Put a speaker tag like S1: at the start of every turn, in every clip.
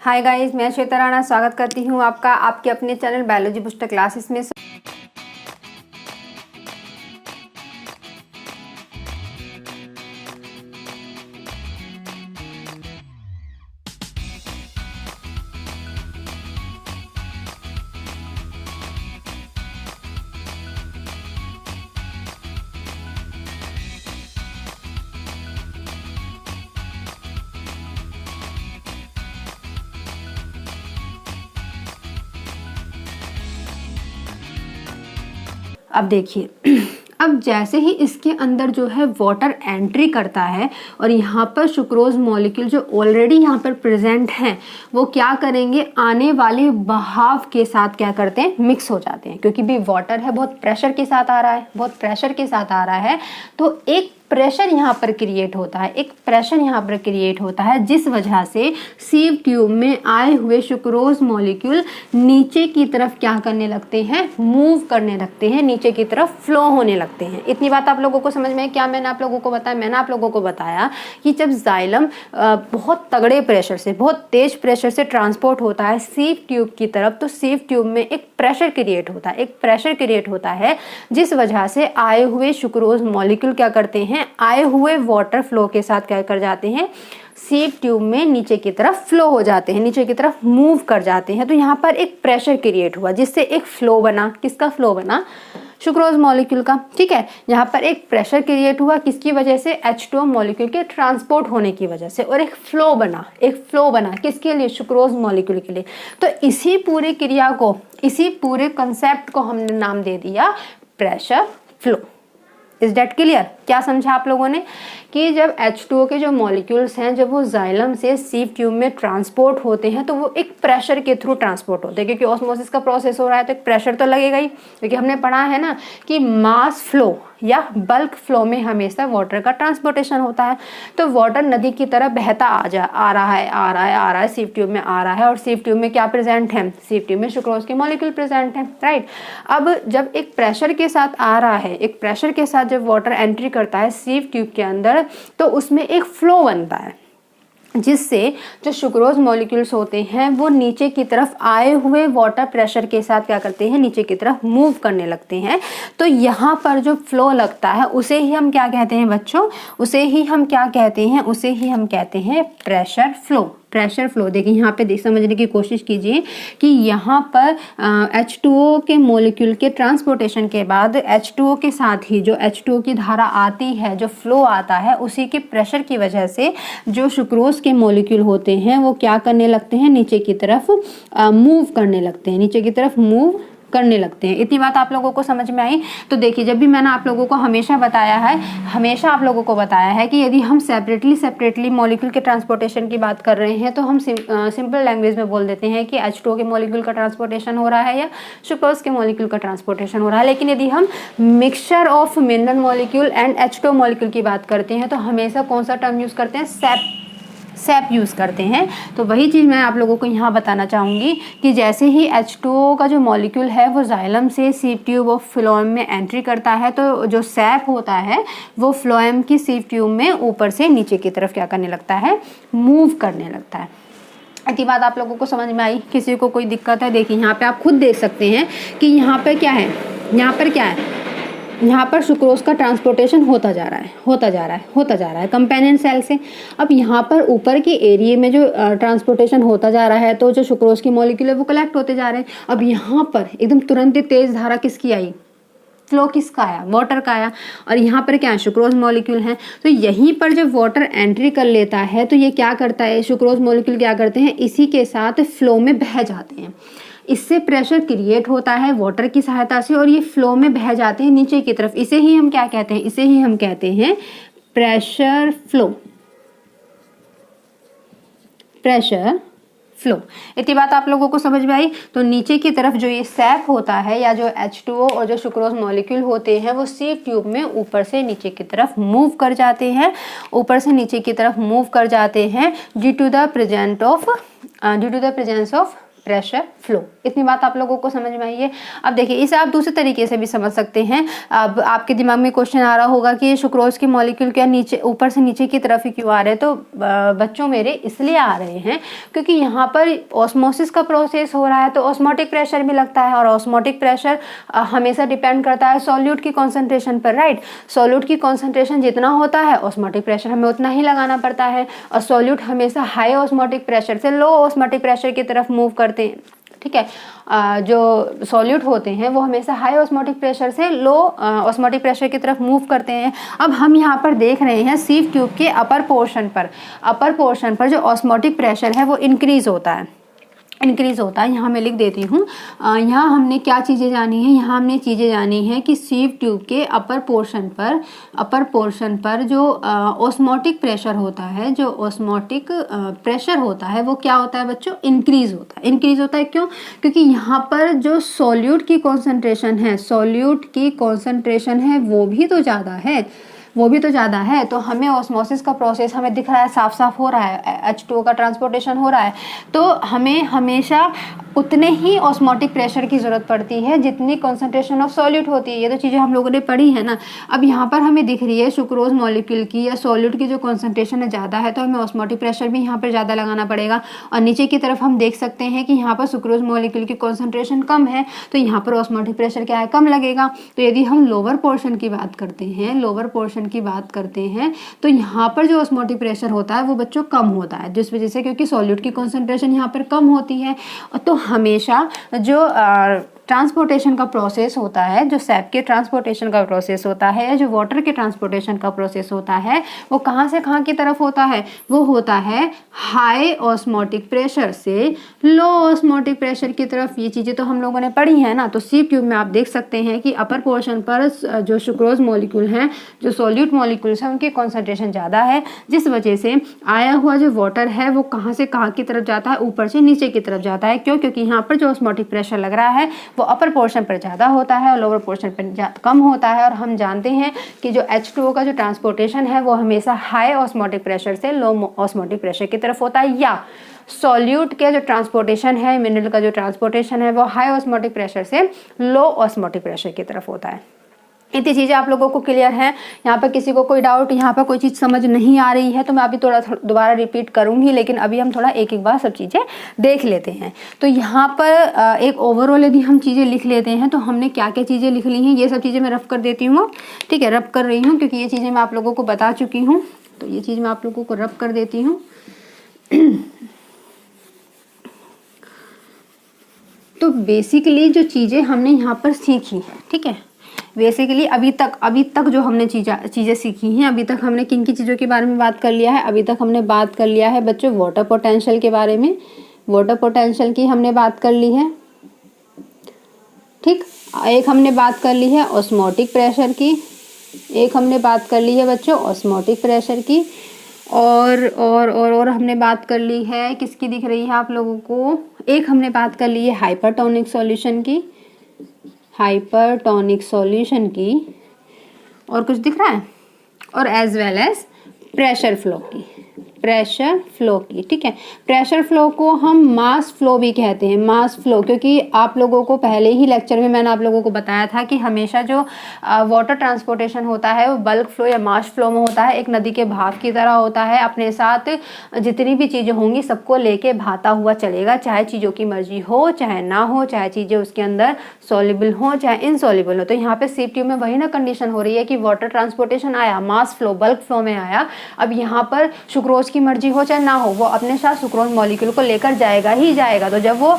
S1: Hi guys, मैं श्वेता राणा स्वागत करती हूँ आपका आपके अपने चैनल बायोलॉजी बूस्टर क्लासेस में। अब देखिए अब जैसे ही इसके अंदर जो है वाटर एंट्री करता है और यहाँ पर सुक्रोज मॉलिक्यूल जो ऑलरेडी यहाँ पर प्रेजेंट हैं वो क्या करेंगे, आने वाले बहाव के साथ क्या करते हैं, मिक्स हो जाते हैं। क्योंकि भी वाटर है, बहुत प्रेशर के साथ आ रहा है, बहुत प्रेशर के साथ आ रहा है, तो एक प्रेशर यहाँ पर क्रिएट होता है, एक प्रेशर यहाँ पर क्रिएट होता है, जिस वजह से सीव ट्यूब में आए हुए सुक्रोज मॉलिक्यूल नीचे की तरफ क्या करने लगते हैं, मूव करने लगते हैं, नीचे की तरफ फ्लो होने लगते हैं। इतनी बात आप लोगों को समझ में है क्या मैंने आप लोगों को बताया? मैंने आप लोगों को बताया कि जब जाइलम बहुत तगड़े प्रेशर से, बहुत तेज प्रेशर से ट्रांसपोर्ट होता है सीव ट्यूब की तरफ, तो सीव ट्यूब में एक प्रेशर क्रिएट होता है, एक प्रेशर क्रिएट होता है, जिस वजह से आए हुए सुक्रोज मॉलिक्यूल क्या करते हैं, आए हुए वाटर फ्लो के साथ क्या कर जाते हैं, सीव ट्यूब में नीचे की तरफ फ्लो हो जाते हैं, नीचे की तरफ मूव कर जाते हैं। तो यहाँ पर एक प्रेशर क्रिएट हुआ जिससे एक फ्लो बना। किसका फ्लो बना? सुक्रोज मॉलिक्यूल का। ठीक है, यहाँ पर एक प्रेशर क्रिएट हुआ किसकी वजह से? H2O मॉलिक्यूल के ट्रांसपोर्ट होने की वजह से, और एक फ्लो बना, एक फ्लो बना किसके लिए? सुक्रोज मॉलिक्यूल के लिए। तो इसी पूरी क्रिया को, इसी पूरे कंसेप्ट को हमने नाम दे दिया pressure flow. Is that clear? क्या समझा आप लोगों ने कि जब H2O के जो मॉलिक्यूल्स हैं जब वो जाइलम से सीव ट्यूब में ट्रांसपोर्ट होते हैं तो वो एक प्रेशर के थ्रू ट्रांसपोर्ट होते हैं, क्योंकि ऑस्मोसिस का प्रोसेस हो रहा है तो एक प्रेशर तो लगेगा ही। क्योंकि हमने पढ़ा है ना कि मास फ्लो या बल्क फ्लो में हमेशा वाटर का ट्रांसपोर्टेशन होता है। तो वाटर नदी की तरह बहता आ रहा है, सीव ट्यूब में आ रहा है, और सीव ट्यूब में क्या प्रेजेंट है? सीव ट्यूब में सुक्रोज के मॉलिक्यूल प्रेजेंट है, राइट। अब जब एक प्रेशर के साथ आ रहा है, एक प्रेशर के साथ जब वाटर एंट्री करता है सीव ट्यूब के अंदर, तो उसमें एक फ्लो बनता है, जिससे जो सुक्रोज मॉलिक्यूल्स होते हैं वो नीचे की तरफ आए हुए वाटर प्रेशर के साथ क्या करते हैं, नीचे की तरफ मूव करने लगते हैं। तो यहाँ पर जो फ्लो लगता है उसे ही हम क्या कहते हैं बच्चों? उसे ही हम क्या कहते हैं? उसे ही हम कहते हैं प्रेशर फ्लो। Pressure flow. देखिए यहाँ पे समझने की कोशिश कीजिए कि यहाँ पर H2O के मॉलिक्यूल के ट्रांसपोर्टेशन के बाद H2O के साथ ही जो H2O की धारा आती है, जो फ्लो आता है, उसी के प्रेशर की वजह से जो सुक्रोज के मॉलिक्यूल होते हैं वो क्या करने लगते हैं, नीचे की तरफ मूव करने लगते हैं, नीचे की तरफ मूव करने लगते हैं। इतनी बात आप लोगों को समझ में आई? तो देखिए, जब भी मैंने आप लोगों को हमेशा आप लोगों को बताया है कि यदि हम सेपरेटली मॉलिक्यूल के ट्रांसपोर्टेशन की बात कर रहे हैं तो हम सिंपल लैंग्वेज में बोल देते हैं कि H2O के मॉलिक्यूल का ट्रांसपोर्टेशन हो रहा है या सुक्रोज के मॉलिक्यूल का ट्रांसपोर्टेशन हो रहा है। लेकिन यदि हम mixture of mineral molecule and H2O molecule की बात करते हैं तो हमेशा कौन सा टर्म यूज़ करते हैं? सैप यूज़ करते हैं। तो वही चीज़ मैं आप लोगों को यहाँ बताना चाहूँगी कि जैसे ही H2O का जो मॉलिक्यूल है वो जाइलम से सीव ट्यूब ऑफ फ्लोएम में एंट्री करता है, तो जो सैप होता है वो फ्लोएम की सीव ट्यूब में ऊपर से नीचे की तरफ क्या करने लगता है, मूव करने लगता है। इतनी बात आप लोगों को समझ में आई? किसी को कोई दिक्कत है? देखिए यहाँ पे आप खुद देख सकते हैं कि यहाँ पर क्या है, यहाँ पर क्या है, यहाँ पर सुक्रोज का ट्रांसपोर्टेशन होता जा रहा है कंपेनियन सेल से। अब यहाँ पर ऊपर के एरिया में जो ट्रांसपोर्टेशन होता जा रहा है तो जो सुक्रोज की मॉलिक्यूल है वो कलेक्ट होते जा रहे हैं। अब यहाँ पर एकदम तुरंत ही तेज धारा किसकी आई? फ्लो किसका आया? वाटर का आया। और यहाँ पर क्या है? सुक्रोज मॉलिक्यूल है। तो यहीं पर जब वाटर एंट्री कर लेता है तो ये क्या करता है, सुक्रोज मॉलिक्यूल क्या करते हैं, इसी के साथ फ्लो में बह जाते हैं। इससे प्रेशर क्रिएट होता है वाटर की सहायता से और ये फ्लो में बह जाते हैं नीचे की तरफ। इसे ही हम क्या कहते हैं? इसे ही हम कहते हैं प्रेशर फ्लो। Pressure flow. इतनी बात आप लोगों को समझ में आई? तो नीचे की तरफ जो ये सैप होता है या जो H2O और जो सुक्रोज मॉलिक्यूल होते हैं वो सीव ट्यूब में ऊपर से नीचे की तरफ मूव कर जाते हैं, ऊपर से नीचे की तरफ मूव कर जाते हैं due to the presence of pressure flow. इतनी बात आप लोगों को समझ में आई है। अब देखिए इसे आप दूसरे तरीके से भी समझ सकते हैं। अब आपके दिमाग में क्वेश्चन आ रहा होगा कि सुक्रोज के मॉलिक्यूल क्या नीचे ऊपर से नीचे की तरफ ही क्यों आ रहे हैं? तो बच्चों मेरे इसलिए आ रहे हैं क्योंकि यहाँ पर ऑस्मोसिस का प्रोसेस हो रहा है, तो ऑस्मोटिक प्रेशर भी लगता है, और ऑस्मोटिक प्रेशर हमेशा डिपेंड करता है सॉल्यूट की कॉन्सेंट्रेशन पर, राइट। सॉल्यूट की कॉन्सेंट्रेशन जितना होता है ऑस्मोटिक प्रेशर हमें उतना ही लगाना पड़ता है, और सॉल्यूट हमेशा हाई ऑस्मोटिक प्रेशर से लो ऑस्मोटिक प्रेशर की तरफ मूव करते हैं, ठीक है। जो सॉल्यूट होते हैं वो हमेशा हाई ऑस्मोटिक प्रेशर से लो ऑस्मोटिक प्रेशर की तरफ मूव करते हैं। अब हम यहाँ पर देख रहे हैं सीव ट्यूब के अपर पोर्शन पर जो ऑस्मोटिक प्रेशर है वो इंक्रीज होता है। यहाँ मैं लिख देती हूँ। यहाँ हमने क्या चीज़ें जानी है, यहाँ हमने चीज़ें जानी है कि सीव ट्यूब के अपर पोर्शन पर जो ऑस्मोटिक प्रेशर होता है, प्रेशर होता है वो क्या होता है बच्चों? इंक्रीज होता है। क्यों? क्योंकि यहाँ पर जो सॉल्यूट की कॉन्सेंट्रेशन है वो भी तो ज़्यादा है, तो हमें ऑस्मोसिस का प्रोसेस हमें दिख रहा है, साफ साफ हो रहा है, H2O का ट्रांसपोर्टेशन हो रहा है, तो हमें हमेशा उतने ही ऑस्मोटिक प्रेशर की ज़रूरत पड़ती है जितनी कॉन्सेंट्रेशन ऑफ सॉल्यूट होती है। ये तो चीज़ें हम लोगों ने पढ़ी है ना। अब यहाँ पर हमें दिख रही है सुक्रोज मॉलिक्यूल की या सॉल्यूट की जो कॉन्सेंट्रेशन है ज़्यादा है, तो हमें ऑस्मोटिक प्रेशर भी यहाँ पर ज़्यादा लगाना पड़ेगा। और नीचे की तरफ हम देख सकते हैं कि यहाँ पर सुक्रोज मॉलिक्यूल की कॉन्सेंट्रेशन कम है, तो यहाँ पर ऑस्मोटिक प्रेशर क्या है? कम लगेगा। तो यदि हम लोअर पोर्शन की बात करते हैं तो यहाँ पर जो ऑस्मोटिक प्रेशर होता है वो बच्चों कम होता है, जिस वजह से क्योंकि सॉल्यूट की कॉन्सेंट्रेशन यहाँ पर कम होती है। तो हमेशा जो ट्रांसपोर्टेशन का प्रोसेस होता है, जो सैप के ट्रांसपोर्टेशन का प्रोसेस होता है या जो वाटर के ट्रांसपोर्टेशन का प्रोसेस होता है, वो कहाँ से कहाँ की तरफ होता है? वो होता है हाई ऑस्मोटिक प्रेशर से लो ऑस्मोटिक प्रेशर की तरफ। ये चीज़ें तो हम लोगों ने पढ़ी है ना। तो सीव ट्यूब में आप देख सकते हैं कि अपर पोर्शन पर जो सुक्रोज मॉलिक्यूल हैं, जो सॉल्यूट मॉलिक्यूल्स हैं, उनकी कॉन्सेंट्रेशन ज़्यादा है, जिस वजह से आया हुआ जो वाटर है वो कहाँ से कहाँ की तरफ जाता है? ऊपर से नीचे की तरफ जाता है। क्यों? क्योंकि यहाँ पर जो ऑस्मोटिक प्रेशर लग रहा है वो अपर पोर्शन पर ज़्यादा होता है और लोअर पोर्शन पर कम होता है। और हम जानते हैं कि जो H2O का जो ट्रांसपोर्टेशन है वो हमेशा हाई ऑस्मोटिक प्रेशर से लो ऑस्मोटिक प्रेशर की तरफ होता है, या सॉल्यूट के जो ट्रांसपोर्टेशन है, मिनरल का जो ट्रांसपोर्टेशन है वो हाई ऑस्मोटिक प्रेशर से लो ऑस्मोटिक प्रेशर की तरफ होता है। इतनी चीज़ें आप लोगों को क्लियर हैं? यहाँ पर किसी को कोई डाउट, यहाँ पर कोई चीज़ समझ नहीं आ रही है तो मैं अभी थोड़ा दोबारा रिपीट करूँगी, लेकिन अभी हम थोड़ा एक बार सब चीज़ें देख लेते हैं। तो यहाँ पर एक ओवरऑल यदि हम चीज़ें लिख लेते हैं तो हमने क्या क्या चीज़ें लिख ली हैं, ये सब चीज़ें मैं रफ कर देती हूँ, ठीक है। रफ कर रही हूँ क्योंकि ये चीज़ें मैं आप लोगों को बता चुकी हूँ, तो ये चीज़ मैं आप लोगों को रफ कर देती हूँ। तो बेसिकली जो चीज़ें हमने यहाँ पर सीखी, ठीक है, बेसिकली अभी तक जो हमने चीज़ें सीखी हैं, अभी तक हमने किन की चीज़ों के बारे में बात कर लिया है? अभी तक हमने बात कर लिया है बच्चों वाटर पोटेंशियल के बारे में, वाटर पोटेंशियल की हमने बात कर ली है, ठीक। एक हमने बात कर ली है ऑस्मोटिक प्रेशर की, एक हमने बात कर ली है बच्चों ऑस्मोटिक प्रेशर की, और हमने बात कर ली है, किसकी दिख रही है आप लोगों को? एक हमने बात कर ली है हाइपरटोनिक सॉल्यूशन की, और कुछ दिख रहा है? और as well as pressure flow की, ठीक है। प्रेशर फ्लो को हम मास फ्लो भी कहते हैं, मास फ्लो, क्योंकि आप लोगों को पहले ही लेक्चर में मैंने आप लोगों को बताया था कि हमेशा जो वाटर ट्रांसपोर्टेशन होता है वो बल्क फ्लो या मास फ्लो में होता है, एक नदी के बहाव की तरह होता है। अपने साथ जितनी भी चीज़ें होंगी सबको लेके बहाता हुआ चलेगा, चाहे चीज़ों की मर्जी हो चाहे ना हो, चाहे चीज़ें उसके अंदर सॉल्युबल हो चाहे इनसॉल्युबल हो। तो यहाँ पे सीव ट्यूब में वही ना कंडीशन हो रही है कि वाटर ट्रांसपोर्टेशन आया, मास फ्लो बल्क फ्लो में आया। अब यहाँ पर सुक्रोज की मर्जी हो चाहे ना हो, वो अपने साथ सुक्रोज मॉलिक्यूल को लेकर जाएगा ही जाएगा। तो जब वो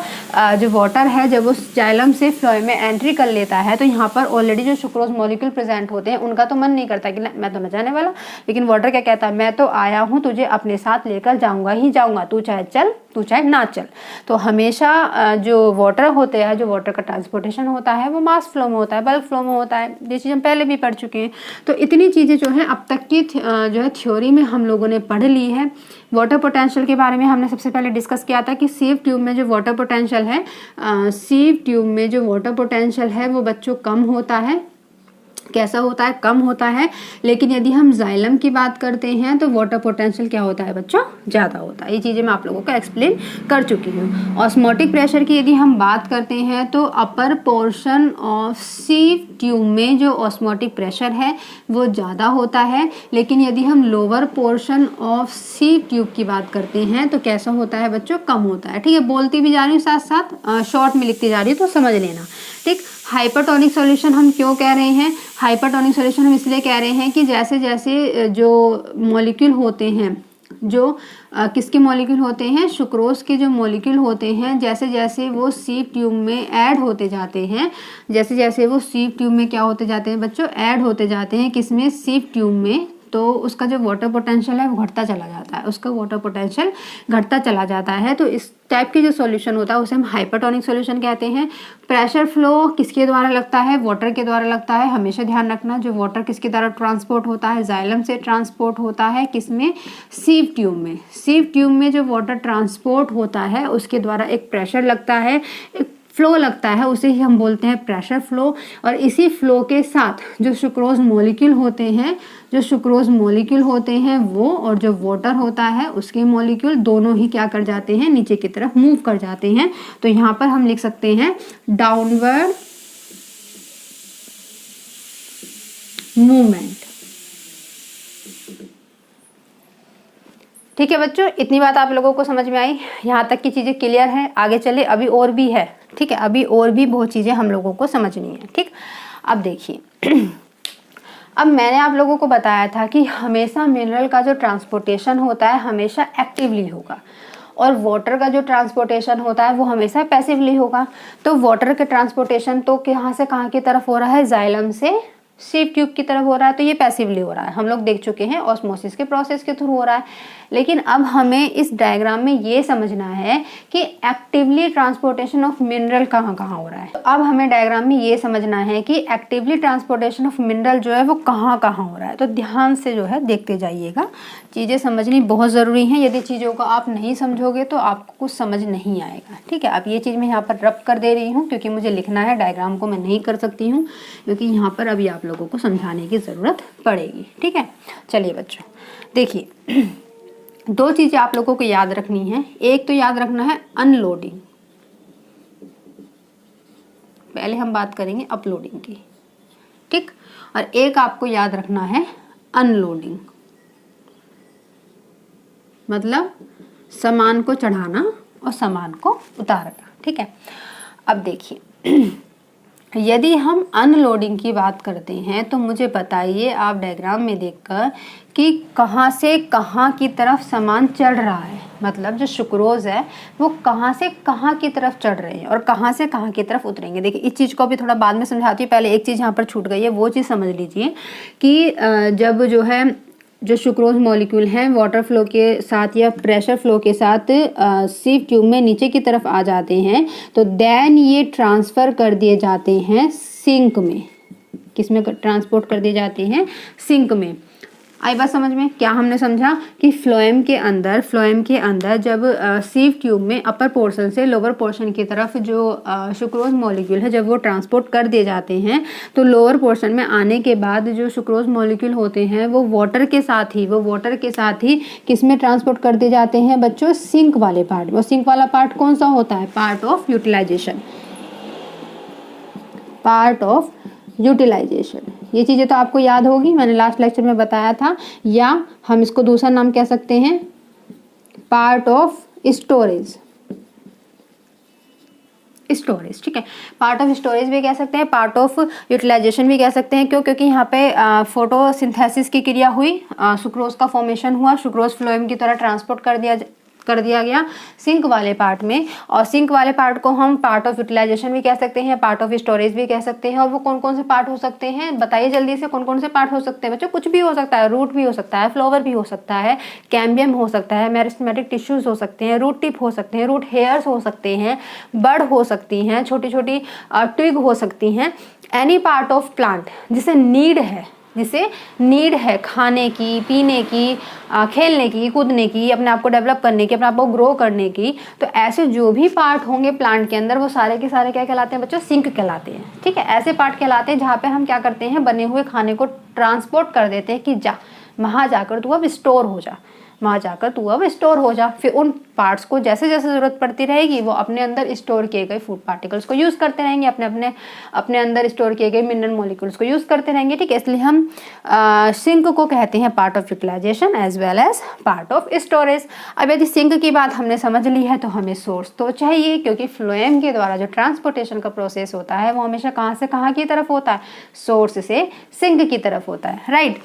S1: जो वाटर है जब वो जाइलम से फ्लोएम में एंट्री कर लेता है तो यहाँ पर ऑलरेडी जो सुक्रोज मॉलिक्यूल प्रेजेंट होते हैं उनका तो मन नहीं करता कि मैं तो न जाने वाला, लेकिन वाटर क्या कहता है? मैं तो आया हूँ, तुझे अपने साथ लेकर जाऊँगा ही जाऊँगा, तू चाहे चल तू चाहे ना चल। तो हमेशा जो वाटर होते हैं, जो वाटर का ट्रांसपोर्टेशन होता है वो मास फ्लो में होता है, बल्क फ्लो में होता है। ये चीज़ हम पहले भी पढ़ चुके हैं। तो इतनी चीज़ें जो है अब तक की जो है थ्योरी में हम लोगों ने पढ़ ली है। वाटर पोटेंशियल के बारे में हमने सबसे पहले डिस्कस किया था कि सीव ट्यूब में जो वाटर पोटेंशियल है वो बच्चों कम होता है, कैसा होता है, कम होता है। लेकिन यदि हम जाइलम की बात करते हैं तो वाटर पोटेंशियल क्या होता है बच्चों, ज़्यादा होता है। ये चीज़ें मैं आप लोगों को एक्सप्लेन कर चुकी हूँ। ऑस्मोटिक प्रेशर की यदि हम बात करते हैं तो upper portion of sieve tube में जो ऑस्मोटिक प्रेशर है वो ज़्यादा होता है। लेकिन यदि हम lower portion of sieve tube की बात करते हैं तो कैसा होता है बच्चों, कम होता है। ठीक है, बोलती भी जा रही हूँ साथ साथ, शॉर्ट में लिखती जा रही हूँ तो समझ लेना। ठीक, हाइपरटोनिक सॉल्यूशन हम क्यों कह रहे हैं, हाइपरटोनिक सॉल्यूशन हम इसलिए कह रहे हैं कि जैसे जैसे जो मॉलिक्यूल होते हैं, जो किसके मॉलिक्यूल होते हैं, सुक्रोज के जो मॉलिक्यूल होते हैं, जैसे जैसे वो सीव ट्यूब में ऐड होते जाते हैं, जैसे जैसे वो सीव ट्यूब में क्या होते जाते हैं बच्चों, ऐड होते जाते हैं, किसमें, सीव ट्यूब में, तो उसका जो वाटर पोटेंशियल है वो घटता चला जाता है, उसका वाटर पोटेंशियल घटता चला जाता है। तो इस टाइप की जो सॉल्यूशन होता है उसे हम हाइपरटोनिक सॉल्यूशन कहते हैं। प्रेशर फ्लो किसके द्वारा लगता है, वाटर के द्वारा लगता है। हमेशा ध्यान रखना, जो वाटर किसके द्वारा ट्रांसपोर्ट होता है, जाइलम से ट्रांसपोर्ट होता है, किसमें, सीव ट्यूब में। सीव ट्यूब में जो वाटर ट्रांसपोर्ट होता है उसके द्वारा एक प्रेशर लगता है, एक फ्लो लगता है, उसे ही हम बोलते हैं प्रेशर फ्लो। और इसी फ्लो के साथ जो सुक्रोज मॉलिक्यूल होते हैं, जो सुक्रोज मॉलिक्यूल होते हैं वो, और जो वाटर होता है उसके मॉलिक्यूल, दोनों ही क्या कर जाते हैं, नीचे की तरफ मूव कर जाते हैं। तो यहाँ पर हम लिख सकते हैं डाउनवर्ड मूवमेंट। ठीक है बच्चों, इतनी बात आप लोगों को समझ में आई, यहाँ तक की चीज़ें क्लियर है। आगे चले, अभी और भी है। ठीक है, अभी और भी बहुत चीज़ें हम लोगों को समझनी है। ठीक, अब देखिए अब मैंने आप लोगों को बताया था कि हमेशा मिनरल का जो ट्रांसपोर्टेशन होता है हमेशा एक्टिवली होगा, और वाटर का जो ट्रांसपोर्टेशन होता है वो हमेशा पैसिवली होगा। तो वाटर के ट्रांसपोर्टेशन तो कहाँ से कहाँ की तरफ हो रहा है, जाइलम से सीव ट्यूब की तरफ हो रहा है, तो ये पैसिवली हो रहा है, हम लोग देख चुके हैं, ऑस्मोसिस के प्रोसेस के थ्रू हो रहा है। लेकिन अब हमें इस डायग्राम में ये समझना है कि एक्टिवली ट्रांसपोर्टेशन ऑफ मिनरल कहाँ कहाँ हो रहा है। तो अब हमें डायग्राम में ये समझना है कि एक्टिवली ट्रांसपोर्टेशन ऑफ मिनरल जो है वो कहाँ कहाँ हो रहा है। तो ध्यान से जो है देखते जाइएगा, चीज़ें समझनी बहुत ज़रूरी हैं। यदि चीज़ों को आप नहीं समझोगे तो आपको कुछ समझ नहीं आएगा। ठीक है, अब ये चीज़ मैं यहाँ पर रब कर दे रही हूँ क्योंकि मुझे लिखना है, डायग्राम को मैं नहीं कर सकती हूँ क्योंकि यहाँ पर अभी आप लोगों को समझाने की ज़रूरत पड़ेगी। ठीक है, चलिए बच्चों देखिए, दो चीज़ें आप लोगों को याद रखनी है। एक तो याद रखना है अनलोडिंग, पहले हम बात करेंगे अपलोडिंग की। ठीक, और एक आपको याद रखना है अनलोडिंग, मतलब सामान को चढ़ाना और सामान को उतारना। ठीक है, अब देखिए यदि हम अनलोडिंग की बात करते हैं तो मुझे बताइए आप डायग्राम में देखकर कि कहाँ से कहाँ की तरफ सामान चढ़ रहा है, मतलब जो सुक्रोज है वो कहाँ से कहाँ की तरफ चढ़ रहे हैं और कहाँ से कहाँ की तरफ उतरेंगे। देखिए इस चीज़ को भी थोड़ा बाद में समझाती हूँ, पहले एक चीज़ यहाँ पर छूट गई है, वो चीज़ समझ लीजिए कि जब जो है जो सुक्रोज मॉलिक्यूल हैं वाटर फ्लो के साथ या प्रेशर फ्लो के साथ सीव ट्यूब में नीचे की तरफ आ जाते हैं तो देन ये ट्रांसफ़र कर दिए जाते हैं सिंक में। किस में ट्रांसपोर्ट कर दिए जाते हैं, सिंक में। आई बात समझ में? क्या हमने समझा कि फ्लोएम के अंदर जब सीव ट्यूब में अपर पोर्शन से लोअर पोर्शन की तरफ जो सुक्रोज मॉलिक्यूल है जब वो ट्रांसपोर्ट कर दिए जाते हैं तो लोअर पोर्शन में आने के बाद जो सुक्रोज मॉलिक्यूल होते हैं वो वाटर के साथ ही किस में ट्रांसपोर्ट कर दिए जाते हैं बच्चों, सिंक वाले पार्ट में। और सिंक वाला पार्ट कौन सा होता है, पार्ट ऑफ यूटिलाइजेशन। ये चीज़ें तो आपको याद होगी, मैंने लास्ट लेक्चर में बताया था, या हम इसको दूसरा नाम कह सकते हैं पार्ट ऑफ स्टोरेज। ठीक है, पार्ट ऑफ स्टोरेज भी कह सकते हैं, पार्ट ऑफ यूटिलाइजेशन भी कह सकते हैं। क्यों? क्योंकि यहाँ पे फोटोसिंथेसिस की क्रिया हुई, सुक्रोज का फॉर्मेशन हुआ, सुक्रोज फ्लोएम की तरह ट्रांसपोर्ट कर दिया गया सिंक वाले पार्ट में। और सिंक वाले पार्ट को हम पार्ट ऑफ यूटिलाइजेशन भी कह सकते हैं, पार्ट ऑफ स्टोरेज भी कह सकते हैं। और वो कौन कौन से पार्ट हो सकते हैं बताइए जल्दी से, कौन कौन से पार्ट हो सकते हैं बच्चों? कुछ भी हो सकता है, रूट भी हो सकता है, फ्लावर भी हो सकता है, कैम्बियम हो सकता है, मेरिस्टेमेटिक टिश्यूज हो सकते हैं, रूट टिप हो सकते हैं, रूट हेयर्स हो सकते हैं, बड हो सकती हैं, छोटी छोटी ट्विग हो सकती हैं। एनी पार्ट ऑफ प्लांट जिसे नीड है, जिसे नीड है खाने की, पीने की, खेलने की, कूदने की, अपने आप को डेवलप करने की, अपने आप को ग्रो करने की, तो ऐसे जो भी पार्ट होंगे प्लांट के अंदर वो सारे के सारे क्या कहलाते हैं बच्चों? सिंक कहलाते हैं। ठीक है, ऐसे पार्ट कहलाते हैं जहाँ पे हम क्या करते हैं, बने हुए खाने को ट्रांसपोर्ट कर देते हैं कि जा वहाँ जाकर तू अब स्टोर हो जा, वहाँ जाकर तू अब स्टोर हो जा। फिर उन पार्ट्स को जैसे जैसे ज़रूरत पड़ती रहेगी वो अपने अंदर स्टोर किए गए फूड पार्टिकल्स को यूज़ करते रहेंगे, अपने अंदर स्टोर किए गए मिनरल मॉलिक्यूल्स को यूज़ करते रहेंगे। ठीक है, इसलिए हम सिंक को कहते हैं part of utilisation as well as part of storage. अब यदि सिंक की बात हमने समझ ली है तो हमें सोर्स तो चाहिए, क्योंकि फ्लोएम के द्वारा जो ट्रांसपोर्टेशन का प्रोसेस होता है वो हमेशा कहाँ से कहाँ की तरफ होता है? सोर्स से सिंक की तरफ होता है, राइट।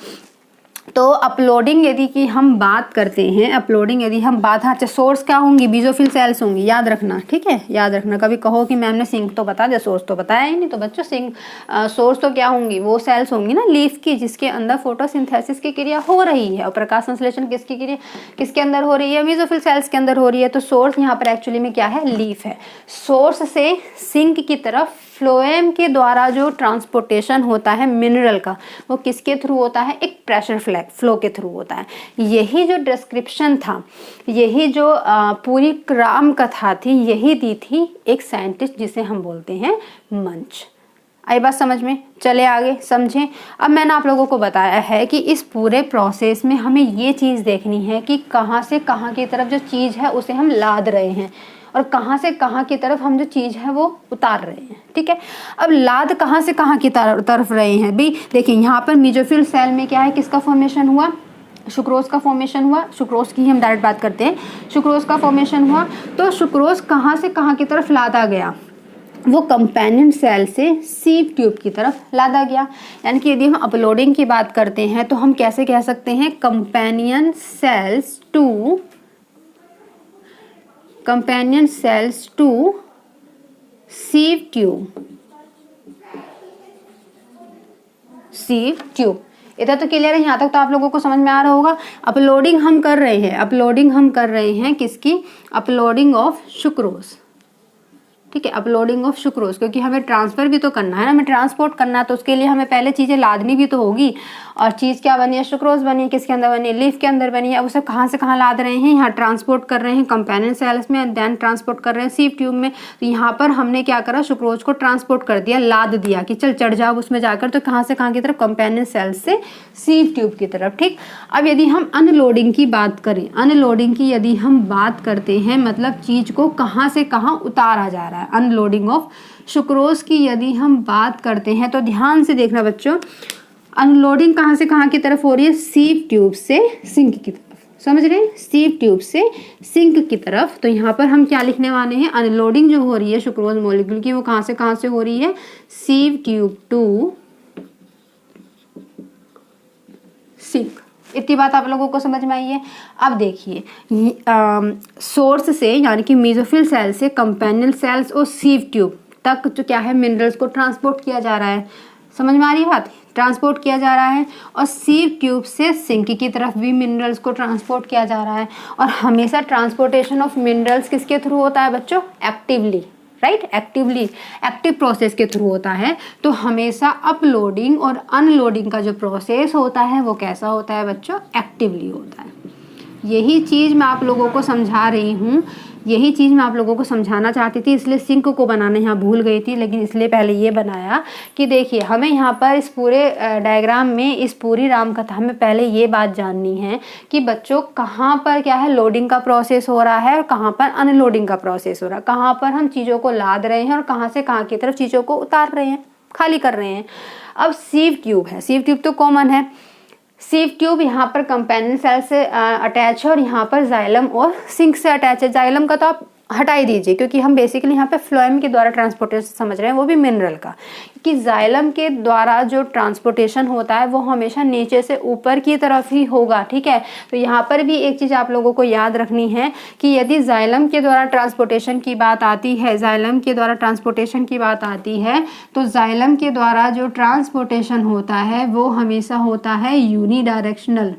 S1: तो अपलोडिंग यदि की हम बात करते हैं, अपलोडिंग यदि हम बात, हाँ सोर्स क्या होंगी? बेसोफिल सेल्स होंगी, याद रखना। ठीक है, याद रखना, कभी कहो कि मैम ने सिंक तो बता दिया, सोर्स तो बताया ही नहीं। तो बच्चों सोर्स तो क्या होंगी? वो सेल्स होंगी ना लीफ की, जिसके अंदर फोटोसिंथेसिस की क्रिया हो रही है और प्रकाश संश्लेषण किसकी क्रिया किसके अंदर हो रही है? मेसोफिल सेल्स के अंदर हो रही है। तो सोर्स यहाँ पर एक्चुअली में क्या है? लीफ है। सोर्स से सिंक की तरफ फ्लोएम के द्वारा जो ट्रांसपोर्टेशन होता है मिनरल का, वो किसके थ्रू होता है? एक प्रेशर फ्लो के थ्रू होता है। यही जो डिस्क्रिप्शन था, यही जो पूरी राम कथा थी, यही दी थी एक साइंटिस्ट जिसे हम बोलते हैं मंच। आई बात समझ में? चले आगे समझें। अब मैंने आप लोगों को बताया है कि इस पूरे प्रोसेस में हमें ये चीज़ देखनी है कि कहाँ से कहाँ की तरफ जो चीज़ है उसे हम लाद रहे हैं और कहाँ से कहाँ की तरफ हम जो चीज़ है वो उतार रहे हैं। ठीक है, अब लाद कहाँ से कहाँ की तरफ रहे हैं भी? देखिए यहाँ पर मेसोफिल सेल में क्या है, किसका फॉर्मेशन हुआ? सुक्रोज का फॉर्मेशन हुआ। सुक्रोज की हम डायरेक्ट बात करते हैं, सुक्रोज का फॉर्मेशन हुआ। तो सुक्रोज कहाँ से कहाँ की तरफ लादा गया? वो कंपेनियन सेल से सीव ट्यूब की तरफ लादा गया। यानी कि यदि हम अपलोडिंग की बात करते हैं तो हम कैसे कह सकते हैं? Companion cells to sieve tube. इतना तो क्लियर है, यहाँ तक तो आप लोगों को समझ में आ रहा होगा। अपलोडिंग हम कर रहे हैं किसकी? Uploading of sucrose. ठीक है, अपलोडिंग ऑफ सुक्रोज, क्योंकि हमें ट्रांसफर भी तो करना है ना, हमें ट्रांसपोर्ट करना है, तो उसके लिए हमें पहले चीज़ें लादनी भी तो होगी। और चीज़ क्या बनी है? सुक्रोज बनी है। किसके अंदर बनी है? लीफ के अंदर बनी है। अब उसे कहाँ से कहाँ लाद रहे हैं? यहाँ ट्रांसपोर्ट कर रहे हैं कंपेनियन सेल्स में, देन ट्रांसपोर्ट कर रहे हैं सीव ट्यूब में। तो यहाँ पर हमने क्या करा? सुक्रोज को ट्रांसपोर्ट कर दिया, लाद दिया कि चल चढ़ जाओ उसमें जाकर। तो कहाँ से कहाँ की तरफ? कंपेनियन सेल्स से सीव ट्यूब की तरफ। ठीक, अब यदि हम अनलोडिंग की बात करें, अनलोडिंग की यदि हम बात करते हैं, मतलब चीज़ को कहाँ से कहाँ उतारा जा रहा है, अनलोडिंग ऑफ सुक्रोज की यदि हम बात करते हैं तो ध्यान से देखना बच्चों, अनलोडिंग कहाँ से कहाँ की तरफ हो रही है? सीव ट्यूब से सिंक की तरफ। समझ रहे हैं? सीव ट्यूब से सिंक की तरफ। तो यहाँ पर हम क्या लिखने वाले हैं? अनलोडिंग जो हो रही है सुक्रोज मॉलिक्यूल की, वो कहाँ से हो रही है? Sieve tube to sink. इतनी बात आप लोगों को समझ में आई है। अब देखिए सोर्स से यानी कि मेसोफिल सेल से कंपेनियन सेल्स और सीव ट्यूब तक जो क्या है? मिनरल्स को ट्रांसपोर्ट किया जा रहा है। समझ में आ रही है बात? ट्रांसपोर्ट किया जा रहा है। और सीव ट्यूब से सिंक की तरफ भी मिनरल्स को ट्रांसपोर्ट किया जा रहा है। और हमेशा ट्रांसपोर्टेशन ऑफ मिनरल्स किसके थ्रू होता है बच्चों? एक्टिवली, राइट, एक्टिव प्रोसेस के थ्रू होता है। तो हमेशा अपलोडिंग और अनलोडिंग का जो प्रोसेस होता है वो कैसा होता है बच्चों? एक्टिवली होता है। यही चीज़ मैं आप लोगों को समझा रही हूँ, यही चीज़ मैं आप लोगों को समझाना चाहती थी, इसलिए सिंक को बनाना यहाँ भूल गई थी, लेकिन इसलिए पहले ये बनाया कि देखिए हमें यहाँ पर इस पूरे डायग्राम में, इस पूरी राम कथा में पहले ये बात जाननी है कि बच्चों कहाँ पर क्या है? लोडिंग का प्रोसेस हो रहा है और कहाँ पर अनलोडिंग का प्रोसेस हो रहा है, कहाँ पर हम चीज़ों को लाद रहे हैं और कहाँ से कहाँ की तरफ चीज़ों को उतार रहे हैं, खाली कर रहे हैं। अब सीव ट्यूब है, सीव ट्यूब तो कॉमन है। सीव ट्यूब यहाँ पर कंपेनियन सेल से अटैच है और यहाँ पर जाइलम और सिंक से अटैच है। जाइलम का तो आप हटा ही दीजिए, क्योंकि हम बेसिकली यहाँ पे फ्लोएम के द्वारा ट्रांसपोर्टेशन समझ रहे हैं, वो भी मिनरल का, कि जाइलम के द्वारा जो ट्रांसपोर्टेशन होता है वो हमेशा नीचे से ऊपर की तरफ ही होगा। ठीक है, तो यहाँ पर भी एक चीज़ आप लोगों को याद रखनी है कि यदि जाइलम के द्वारा ट्रांसपोर्टेशन की बात आती है, जाइलम के द्वारा ट्रांसपोर्टेशन की बात आती है, तो जाइलम के द्वारा जो ट्रांसपोर्टेशन होता है वो हमेशा होता है यूनिडायरेक्शनल।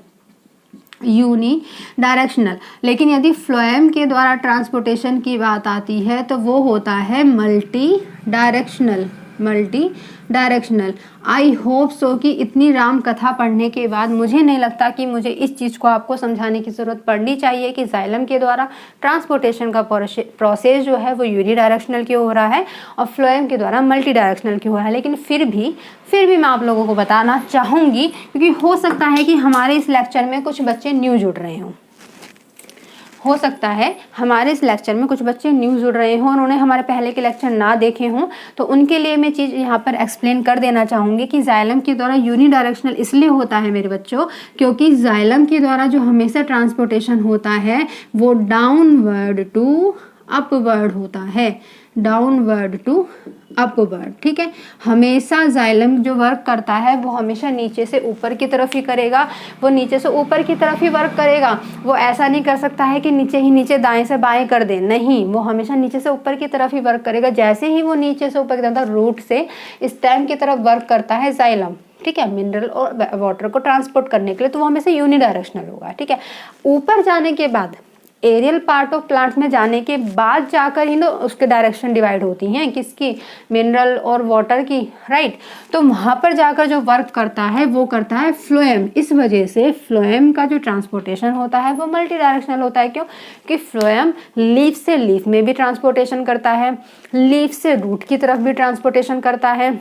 S1: लेकिन यदि फ्लोएम के द्वारा ट्रांसपोर्टेशन की बात आती है तो वो होता है multi directional. Multi directional. I hope so कि इतनी राम कथा पढ़ने के बाद मुझे नहीं लगता कि मुझे इस चीज़ को आपको समझाने की ज़रूरत पड़नी चाहिए कि जाइलम के द्वारा ट्रांसपोर्टेशन का प्रोसेस जो है वो यूनी डायरेक्शनल क्यों हो रहा है और फ्लोएम के द्वारा मल्टी डायरेक्शनल क्यों हो रहा है। लेकिन फिर भी मैं आप लोगों को बताना चाहूँगी, क्योंकि हो सकता है कि हमारे इस लेक्चर में कुछ बच्चे न्यू जुड़ रहे हों। हो सकता है हमारे इस लेक्चर में कुछ बच्चे न्यू जुड़ रहे हों और उन्होंने हमारे पहले के लेक्चर ना देखे हों, तो उनके लिए मैं चीज़ यहाँ पर एक्सप्लेन कर देना चाहूँगी कि जाइलम के द्वारा यूनी डायरेक्शनल इसलिए होता है मेरे बच्चों, क्योंकि जाइलम के द्वारा जो हमेशा ट्रांसपोर्टेशन होता है वो डाउनवर्ड टू अपवर्ड होता है, डाउनवर्ड टू अपवर्ड। ठीक है, हमेशा जाइलम जो वर्क करता है वो हमेशा नीचे से ऊपर की तरफ ही करेगा, वो नीचे से ऊपर की तरफ ही वर्क करेगा। वो ऐसा नहीं कर सकता है कि नीचे ही नीचे दाएं से बाएं कर दे, नहीं, वो हमेशा नीचे से ऊपर की तरफ ही वर्क करेगा। जैसे ही वो नीचे से ऊपर की तरफ रूट से स्टेम की तरफ वर्क करता है जाइलम, ठीक है, मिनरल और वाटर को ट्रांसपोर्ट करने के लिए, तो वो हमेशा यूनी डायरेक्शनल होगा। ठीक है, ऊपर जाने के बाद एरियल पार्ट ऑफ प्लांट में जाने के बाद जाकर ही ना उसके डायरेक्शन डिवाइड होती हैं, किसकी, मिनरल और वाटर की, राइट। तो वहाँ पर जाकर जो वर्क करता है वो करता है फ्लोएम। इस वजह से फ्लोएम का जो ट्रांसपोर्टेशन होता है वो मल्टी डायरेक्शनल होता है। क्यों? कि फ्लोएम लीफ से लीफ में भी ट्रांसपोर्टेशन करता है, लीफ से रूट की तरफ भी ट्रांसपोर्टेशन करता है,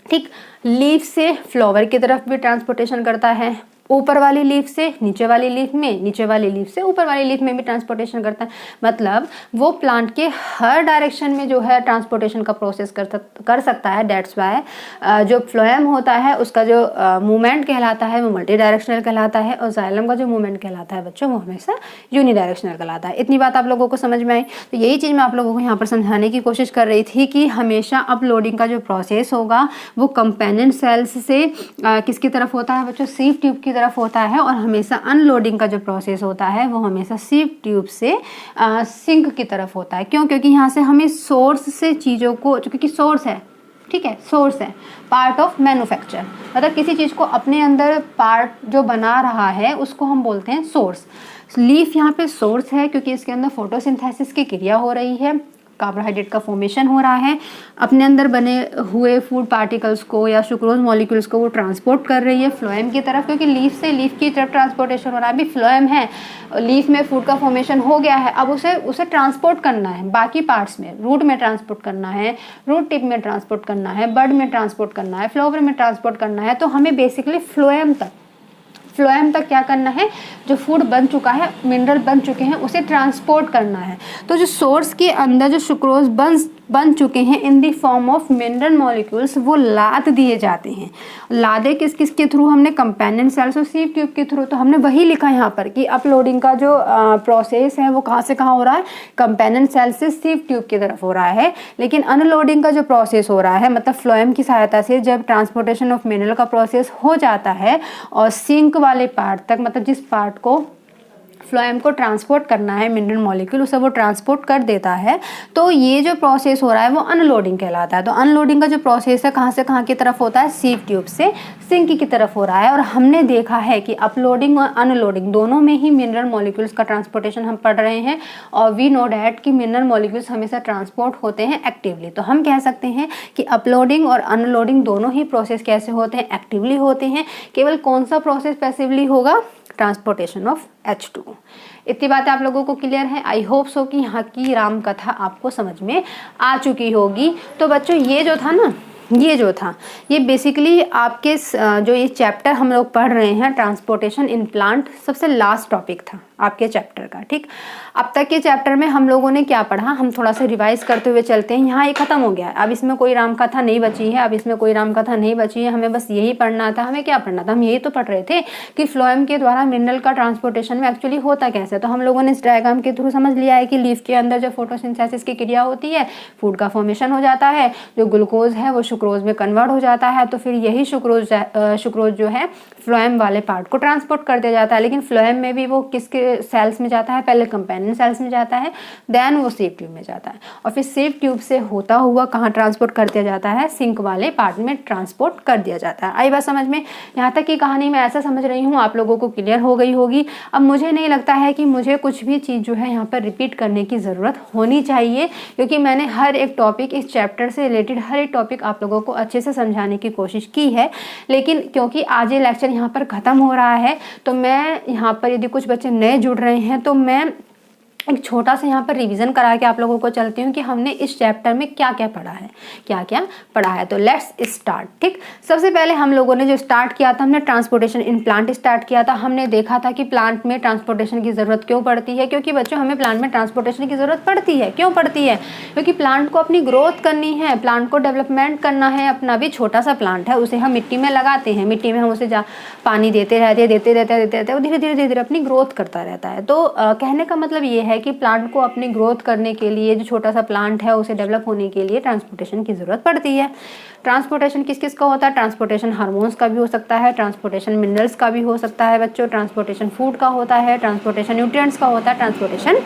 S1: ठीक, लीफ से फ्लावर की तरफ भी ट्रांसपोर्टेशन करता है, ऊपर वाली लीफ से नीचे वाली लीफ में, नीचे वाली लीफ से ऊपर वाली लीफ में भी ट्रांसपोर्टेशन करता है। मतलब वो प्लांट के हर डायरेक्शन में जो है ट्रांसपोर्टेशन का प्रोसेस कर सकता है। दैट्स वाई जो फ्लोएम होता है उसका जो मूवमेंट कहलाता है वो मल्टी डायरेक्शनल कहलाता है, और जाइलम का जो मूवमेंट कहलाता है बच्चों वो हमेशा यूनी डायरेक्शनल कहलाता है। इतनी बात आप लोगों को समझ में आई? तो यही चीज़ मैं आप लोगों को यहाँ पर समझाने की कोशिश कर रही थी कि हमेशा अपलोडिंग का जो प्रोसेस होगा वो कंपेनियन सेल्स से किसकी तरफ होता है बच्चों, सीव ट्यूब की तरफ होता है, और हमेशा अनलोडिंग का जो प्रोसेस होता है वो हमेशा सीव ट्यूब से सिंक की तरफ होता है। क्यों? क्योंकि यहाँ से हमें सोर्स से चीज़ों को, क्योंकि सोर्स है, ठीक है, सोर्स है, पार्ट ऑफ मैन्युफैक्चर, मतलब किसी चीज़ को अपने अंदर पार्ट जो बना रहा है उसको हम बोलते हैं सोर्स। लीफ यहाँ पे सोर्स है क्योंकि इसके अंदर फोटोसिंथेसिस की क्रिया हो रही है, कार्बोहाइड्रेट का फॉर्मेशन हो रहा है, अपने अंदर बने हुए फूड पार्टिकल्स को या सुक्रोज मॉलिक्यूल्स को वो ट्रांसपोर्ट कर रही है फ्लोएम की तरफ, क्योंकि लीफ से लीफ की तरफ ट्रांसपोर्टेशन हो रहा है। अभी फ्लोएम है, लीफ में फूड का फॉर्मेशन हो गया है, अब उसे ट्रांसपोर्ट करना है बाकी पार्ट्स में, रूट में ट्रांसपोर्ट करना है, रूट टिप में ट्रांसपोर्ट करना है, बड में ट्रांसपोर्ट करना है, फ्लावर में ट्रांसपोर्ट करना है। तो हमें बेसिकली फ्लोएम तक क्या करना है, जो फूड बन चुका है, मिनरल बन चुके हैं, उसे ट्रांसपोर्ट करना है। तो जो सोर्स के अंदर जो सुक्रोज बन चुके हैं in the form of mineral molecules वो लाद दिए जाते हैं। लादे किस के थ्रू, हमने कंपेनियन सेल्स और सीव ट्यूब के थ्रू। तो हमने वही लिखा यहाँ पर कि अपलोडिंग का जो प्रोसेस है वो कहाँ से कहाँ हो रहा है, कंपेनियन सेल से सीव ट्यूब की तरफ हो रहा है। लेकिन अनलोडिंग का जो प्रोसेस हो रहा है, मतलब फ्लोएम की सहायता से जब ट्रांसपोर्टेशन ऑफ मिनरल का प्रोसेस हो जाता है और सिंक वाले पार्ट तक, मतलब जिस पार्ट को फ्लोएम को ट्रांसपोर्ट करना है मिनरल मॉलिक्यूल, उसे वो ट्रांसपोर्ट कर देता है। तो ये जो प्रोसेस हो रहा है वो अनलोडिंग कहलाता है। तो अनलोडिंग का जो प्रोसेस है कहाँ से कहाँ की तरफ होता है, सीव ट्यूब से सिंक की तरफ हो रहा है। और हमने देखा है कि अपलोडिंग और अनलोडिंग दोनों में ही मिनरल मॉलिक्यूल्स का ट्रांसपोर्टेशन हम पढ़ रहे हैं, और वी नो डैट कि मिनरल मॉलिक्यूल्स हमेशा ट्रांसपोर्ट होते हैं एक्टिवली। तो हम कह सकते हैं कि अपलोडिंग और अनलोडिंग दोनों ही प्रोसेस कैसे होते हैं, एक्टिवली होते हैं। केवल कौन सा प्रोसेस पैसिवली होगा, ट्रांसपोर्टेशन ऑफ H2O। इतनी बात आप लोगों को क्लियर है? आई होप सो कि यहाँ की राम कथा आपको समझ में आ चुकी होगी। तो बच्चों ये जो था ये बेसिकली आपके जो ये चैप्टर हम लोग पढ़ रहे हैं ट्रांसपोर्टेशन इन प्लांट, सबसे लास्ट टॉपिक था आपके चैप्टर का। ठीक, अब तक के चैप्टर में हम लोगों ने क्या पढ़ा, हम थोड़ा सा रिवाइज करते हुए चलते हैं। यहाँ ये खत्म हो गया है, अब इसमें कोई राम कथा नहीं बची है, हमें बस यही पढ़ना था। हमें क्या पढ़ना था, हम यही तो पढ़ रहे थे कि फ्लोएम के द्वारा मिनरल का ट्रांसपोर्टेशन में एक्चुअली होता कैसे। तो हम लोगों ने इस डायग्राम के थ्रू समझ लिया है कि लीफ के अंदर जब फोटोसिंथेसिस की क्रिया होती है, फूड का फॉर्मेशन हो जाता है, जो ग्लूकोज है वो सुक्रोज में कन्वर्ट हो जाता है, तो फिर यही सुक्रोज जो है फ्लोएम वाले पार्ट को ट्रांसपोर्ट कर दिया जाता है। लेकिन फ्लोएम में भी वो किसके से सेल्स में जाता है, पहले कंपेनियन सेल्स में जाता है, देन वो सेव ट्यूब में जाता है और फिर सेव ट्यूब से होता हुआ कहाँ ट्रांसपोर्ट कर दिया जाता है, सिंक वाले पार्ट में ट्रांसपोर्ट कर दिया जाता है। आई बात समझ में? यहाँ तक की कहानी मैं ऐसा समझ रही हूँ आप लोगों को क्लियर हो गई होगी। अब मुझे नहीं लगता है कि मुझे कुछ भी चीज़ जो है यहाँ पर रिपीट करने की ज़रूरत होनी चाहिए, क्योंकि मैंने हर एक टॉपिक, इस चैप्टर से रिलेटेड हर एक टॉपिक आप लोगों को अच्छे से समझाने की कोशिश की है। लेकिन क्योंकि आज ये लेक्चर यहाँ पर ख़त्म हो रहा है तो मैं यहाँ पर, यदि कुछ बच्चे नए जुड़ रहे हैं तो मैं एक छोटा सा यहाँ पर रिवीजन करा के आप लोगों को चलती हूँ कि हमने इस चैप्टर में क्या क्या पढ़ा है, क्या क्या पढ़ा है। तो लेट्स स्टार्ट। ठीक, सबसे पहले हम लोगों ने जो स्टार्ट किया था, हमने ट्रांसपोर्टेशन इन प्लांट स्टार्ट किया था। हमने देखा था कि प्लांट में ट्रांसपोर्टेशन की ज़रूरत क्यों पड़ती है, क्योंकि बच्चों हमें प्लांट में ट्रांसपोर्टेशन की ज़रूरत पड़ती है। क्यों पड़ती है? क्योंकि प्लांट को अपनी ग्रोथ करनी है, प्लांट को डेवलपमेंट करना है। अपना भी छोटा सा प्लांट है, उसे हम मिट्टी में लगाते हैं, मिट्टी में हम उसे पानी देते रहते वो धीरे धीरे अपनी ग्रोथ करता रहता है। तो कहने का मतलब ये है कि प्लांट को अपनी ग्रोथ करने के लिए, जो छोटा सा प्लांट है उसे डेवलप होने के लिए ट्रांसपोर्टेशन की ज़रूरत पड़ती है। ट्रांसपोर्टेशन किस किस का होता है? ट्रांसपोर्टेशन हार्मोन्स का भी हो सकता है, ट्रांसपोर्टेशन मिनरल्स का भी हो सकता है बच्चों, ट्रांसपोर्टेशन फूड का होता है, ट्रांसपोर्टेशन न्यूट्रिएंट्स का होता है, ट्रांसपोर्टेशन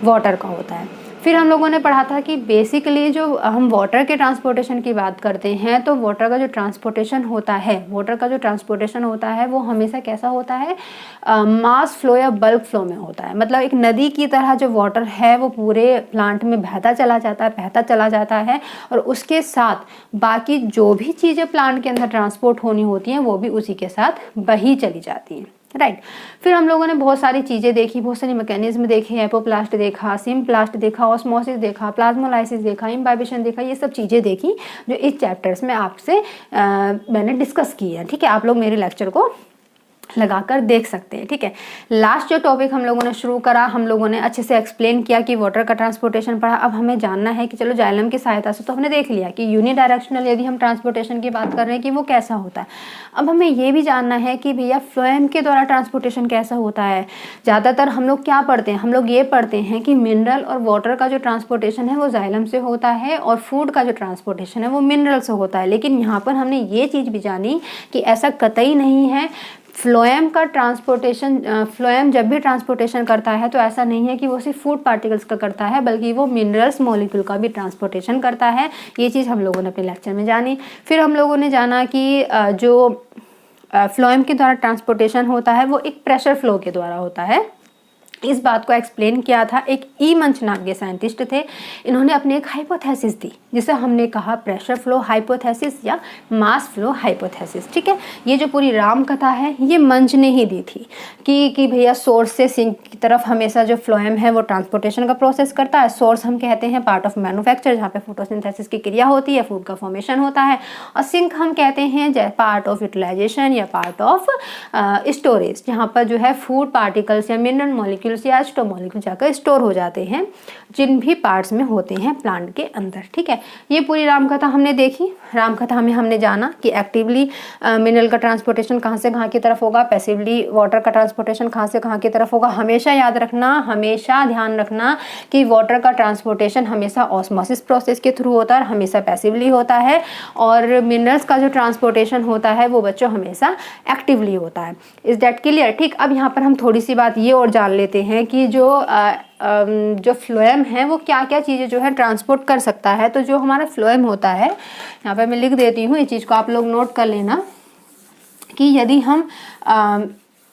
S1: वाटर का होता है। फिर हम लोगों ने पढ़ा था कि बेसिकली जो हम वाटर के ट्रांसपोर्टेशन की बात करते हैं तो वाटर का जो ट्रांसपोर्टेशन होता है वो हमेशा कैसा होता है? मास फ्लो या बल्क फ्लो में होता है। मतलब एक नदी की तरह जो वाटर है वो पूरे प्लांट में बहता चला जाता है और उसके साथ बाकी जो भी चीज़ें प्लांट के अंदर ट्रांसपोर्ट होनी होती हैं वो भी उसी के साथ बही चली जाती हैं। राइट। फिर हम लोगों ने बहुत सारी चीज़ें देखी, बहुत सारी मैकेनिज्म देखे, एपोप्लास्ट देखा, सिम्प्लास्ट देखा, ऑस्मोसिस देखा, प्लाज्मोलाइसिस देखा, इम्बाइबेशन देखा, ये सब चीज़ें देखी जो इस चैप्टर्स में आपसे मैंने डिस्कस की है। ठीक है, आप लोग मेरे लेक्चर को लगाकर देख सकते हैं। ठीक है, लास्ट जो टॉपिक हम लोगों ने शुरू करा, हम लोगों ने अच्छे से एक्सप्लेन किया कि वाटर का ट्रांसपोर्टेशन पढ़ा। अब हमें जानना है कि चलो जाइलम की सहायता से तो हमने देख लिया कि यूनिडायरेक्शनल यदि हम ट्रांसपोर्टेशन की बात कर रहे हैं कि वो कैसा होता है। अब हमें ये भी जानना है कि भैया फ्लोएम के द्वारा ट्रांसपोर्टेशन कैसा होता है। ज़्यादातर हम लोग क्या पढ़ते हैं? हम लोग ये पढ़ते हैं कि मिनरल और वाटर का जो ट्रांसपोर्टेशन है वो जाइलम से होता है और फूड का जो ट्रांसपोर्टेशन है वो मिनरल से होता है। लेकिन यहाँ पर हमने ये चीज़ भी जानी कि ऐसा कतई नहीं है। फ्लोएम का ट्रांसपोर्टेशन, फ्लोएम जब भी ट्रांसपोर्टेशन करता है तो ऐसा नहीं है कि वो सिर्फ फूड पार्टिकल्स का करता है, बल्कि वो मिनरल्स मॉलिक्यूल का भी ट्रांसपोर्टेशन करता है। ये चीज़ हम लोगों ने अपने लेक्चर में जानी। फिर हम लोगों ने जाना कि जो फ्लोएम के द्वारा ट्रांसपोर्टेशन होता है वो एक प्रेशर फ्लो के द्वारा होता है। इस बात को एक्सप्लेन किया था एक ई मंच नाम के साइंटिस्ट थे। इन्होंने अपनी एक हाइपोथेसिस दी जिसे हमने कहा प्रेशर फ्लो हाइपोथेसिस या मास फ्लो हाइपोथेसिस। ठीक है, ये जो पूरी राम कथा है ये मंच ने ही दी थी कि भैया सोर्स से सिंक की तरफ हमेशा जो फ्लोएम है वो ट्रांसपोर्टेशन का प्रोसेस करता है। सोर्स हम कहते हैं पार्ट ऑफ मैन्युफैक्चर, जहाँ पे फोटोसिंथेसिस की क्रिया होती है, फूड का फॉर्मेशन होता है। और सिंक हम कहते हैं पार्ट ऑफ यूटिलाइजेशन या पार्ट ऑफ स्टोरेज, जहाँ पर जो है फूड पार्टिकल्स या मिनरल मॉलिक्यूल या एस्टोमोलिक्यूल जाकर स्टोर हो जाते हैं, जिन भी पार्ट्स में होते हैं प्लांट के अंदर। ठीक है, ये पूरी रामकथा हमने देखी। रामकथा में हमने जाना कि एक्टिवली मिनरल का ट्रांसपोर्टेशन कहाँ से कहाँ की तरफ होगा, पैसिवली वाटर का ट्रांसपोर्टेशन कहाँ से कहाँ की तरफ होगा। हमेशा याद रखना, हमेशा ध्यान रखना कि वाटर का ट्रांसपोर्टेशन हमेशा ऑस्मोसिस प्रोसेस के थ्रू होता है, हमेशा पैसिवली होता है, और मिनरल्स का जो ट्रांसपोर्टेशन होता है वो बच्चों हमेशा एक्टिवली होता है। Is that clear? ठीक, अब यहाँ पर हम थोड़ी सी बात ये और जान लेते हैं कि जो फ्लोएम है वो क्या क्या चीज़ें जो है ट्रांसपोर्ट कर सकता है। तो जो हमारा फ्लोएम होता है, यहाँ पे मैं लिख देती हूँ, इस चीज़ को आप लोग नोट कर लेना कि यदि हम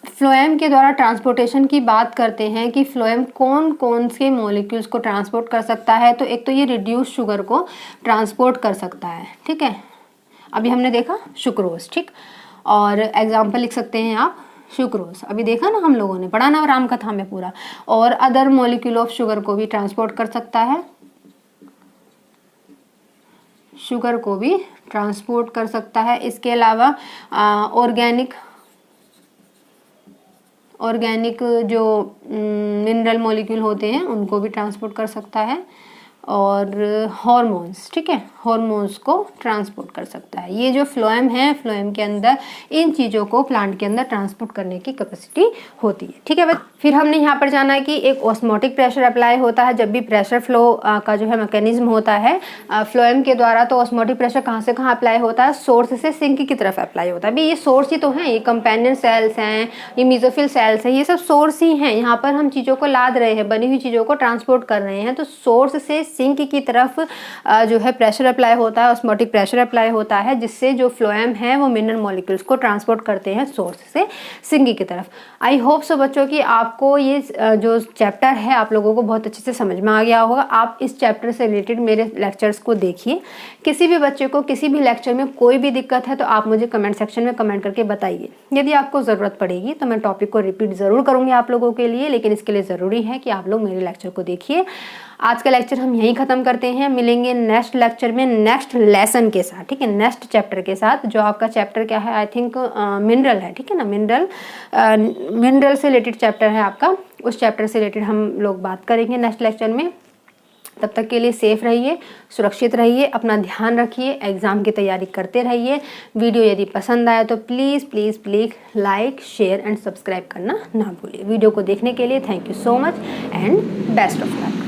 S1: फ्लोएम के द्वारा ट्रांसपोर्टेशन की बात करते हैं कि फ्लोएम कौन कौन से मॉलिक्यूल्स को ट्रांसपोर्ट कर सकता है, तो एक तो ये रिड्यूस शुगर को ट्रांसपोर्ट कर सकता है। ठीक है, अभी हमने देखा सुक्रोज। ठीक, और एग्जाम्पल लिख सकते हैं आप सुक्रोज, अभी देखा ना हम लोगों ने, पढ़ा ना राम कथा में पूरा। और अदर मॉलिक्यूल ऑफ शुगर को भी ट्रांसपोर्ट कर सकता है, शुगर को भी ट्रांसपोर्ट कर सकता है। इसके अलावा ऑर्गेनिक जो मिनरल मॉलिक्यूल होते हैं उनको भी ट्रांसपोर्ट कर सकता है। और हॉर्मोन्स, ठीक है, हॉर्मोन्स को ट्रांसपोर्ट कर सकता है। ये जो फ्लोएम है, फ्लोएम के अंदर इन चीज़ों को प्लांट के अंदर ट्रांसपोर्ट करने की कैपेसिटी होती है, ठीक है। फिर हमने यहाँ पर जाना है कि एक ऑस्मोटिक प्रेशर अप्लाई होता है जब भी प्रेशर फ्लो का जो है मैकेनिज्म होता है फ्लोएम के द्वारा। तो ऑस्मोटिक प्रेशर कहाँ से कहाँ अप्लाई होता है, सोर्स से सिंक की तरफ अप्लाई होता है। अभी ये सोर्स ही तो हैं, ये कंपेनियन सेल्स हैं, ये मेसोफिल सेल्स हैं, ये सब सोर्स ही हैं। यहाँ पर हम चीज़ों को लाद रहे हैं, बनी हुई चीज़ों को ट्रांसपोर्ट कर रहे हैं। तो सोर्स से सिंक की तरफ जो है प्रेशर अप्लाई होता है, ऑस्मोटिक प्रेशर अप्लाई होता है, जिससे जो फ्लोएम है वो मिनरल मॉलिक्यूल्स को ट्रांसपोर्ट करते हैं सोर्स से सिंक की तरफ। आई होप सो बच्चों कि आपको ये जो चैप्टर है आप लोगों को बहुत अच्छे से समझ में आ गया होगा। आप इस चैप्टर से रिलेटेड मेरे लेक्चर्स को देखिए। किसी भी बच्चे को किसी भी लेक्चर में कोई भी दिक्कत है तो आप मुझे कमेंट सेक्शन में कमेंट करके बताइए। यदि आपको ज़रूरत पड़ेगी तो मैं टॉपिक को रिपीट ज़रूर करूँगी आप लोगों के लिए, लेकिन इसके लिए ज़रूरी है कि आप लोग मेरे लेक्चर को देखिए। आज का लेक्चर हम यहीं ख़त्म करते हैं, मिलेंगे नेक्स्ट लेक्चर में नेक्स्ट लेसन के साथ, ठीक है, नेक्स्ट चैप्टर के साथ। जो आपका चैप्टर क्या है, आई थिंक मिनरल है, ठीक है ना, मिनरल से रिलेटेड चैप्टर है आपका। उस चैप्टर से रिलेटेड हम लोग बात करेंगे नेक्स्ट लेक्चर में। तब तक के लिए सेफ रहिए, सुरक्षित रहिए, अपना ध्यान रखिए, एग्ज़ाम की तैयारी करते रहिए। वीडियो यदि पसंद आए तो please please please like, share and subscribe करना ना भूलिए। वीडियो को देखने के लिए thank you so much and best of luck.